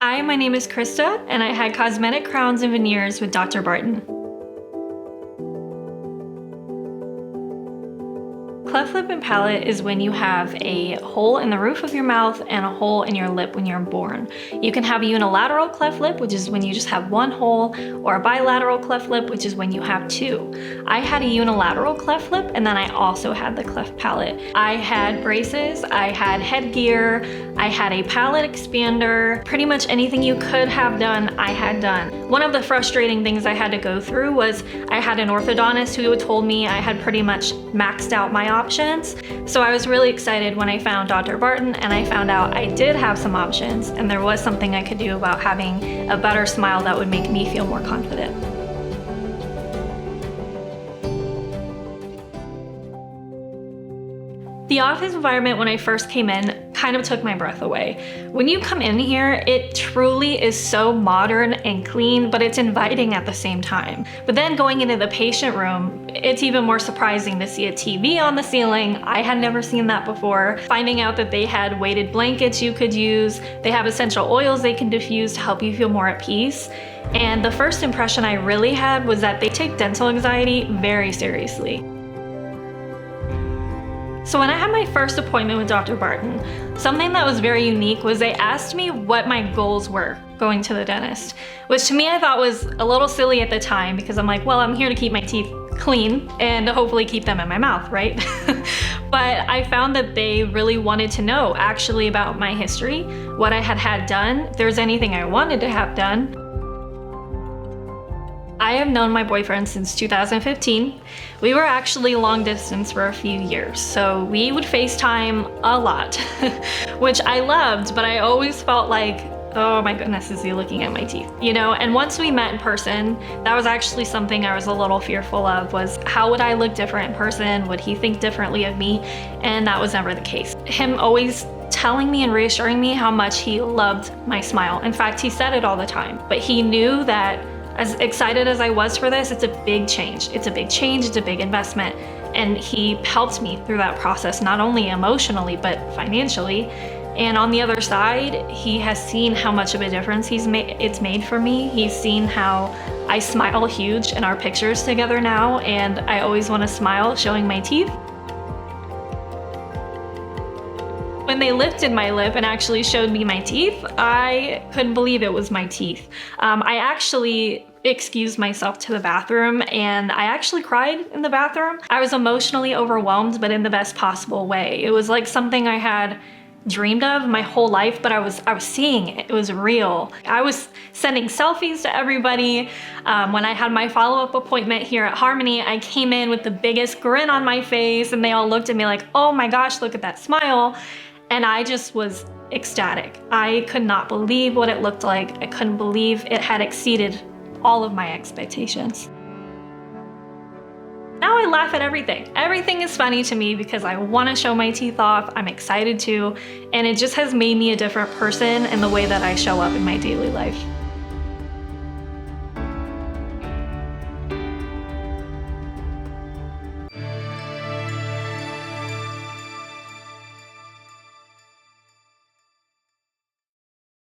Hi, my name is Krista, and I had cosmetic crowns and veneers with Dr. Barton. Cleft lip and palate is when you have a hole in the roof of your mouth and a hole in your lip when you're born. You can have a unilateral cleft lip, which is when you just have one hole, or a bilateral cleft lip, which is when you have two. I had a unilateral cleft lip, and then I also had the cleft palate. I had braces, I had headgear, I had a palate expander. Pretty much anything you could have done, I had done. One of the frustrating things I had to go through was I had an orthodontist who had told me I had pretty much maxed out my options. So I was really excited when I found Dr. Barton and I found out I did have some options and there was something I could do about having a better smile that would make me feel more confident. The office environment when I first came in kind of took my breath away. When you come in here, it truly is so modern and clean, but it's inviting at the same time. But then going into the patient room, it's even more surprising to see a TV on the ceiling. I had never seen that before. Finding out that they had weighted blankets you could use, they have essential oils they can diffuse to help you feel more at peace. And the first impression I really had was that they take dental anxiety very seriously. So when I had my first appointment with Dr. Barton, something that was very unique was they asked me what my goals were going to the dentist, which to me I thought was a little silly at the time because I'm like, well, I'm here to keep my teeth clean and hopefully keep them in my mouth, right? But I found that they really wanted to know actually about my history, what I had done, if there's anything I wanted to have done. I have known my boyfriend since 2015. We were actually long distance for a few years, so we would FaceTime a lot, which I loved, but I always felt like, oh my goodness, is he looking at my teeth? You know, and once we met in person, that was actually something I was a little fearful of, was how would I look different in person? Would he think differently of me? And that was never the case. Him always telling me and reassuring me how much he loved my smile. In fact, he said it all the time, but he knew that as excited as I was for this, it's a big change. It's a big change, it's a big investment. And he helped me through that process, not only emotionally, but financially. And on the other side, he has seen how much of a difference it's made for me. He's seen how I smile huge in our pictures together now, and I always want to smile showing my teeth. When they lifted my lip and actually showed me my teeth, I couldn't believe it was my teeth. I actually excused myself to the bathroom and I actually cried in the bathroom. I was emotionally overwhelmed, but in the best possible way. It was like something I had dreamed of my whole life, but I was seeing it. It was real. I was sending selfies to everybody. When I had my follow-up appointment here at Harmony, I came in with the biggest grin on my face and they all looked at me like, oh my gosh, look at that smile. And I just was ecstatic. I could not believe what it looked like. I couldn't believe it had exceeded all of my expectations. Now I laugh at everything. Everything is funny to me because I want to show my teeth off. I'm excited to, and it just has made me a different person in the way that I show up in my daily life.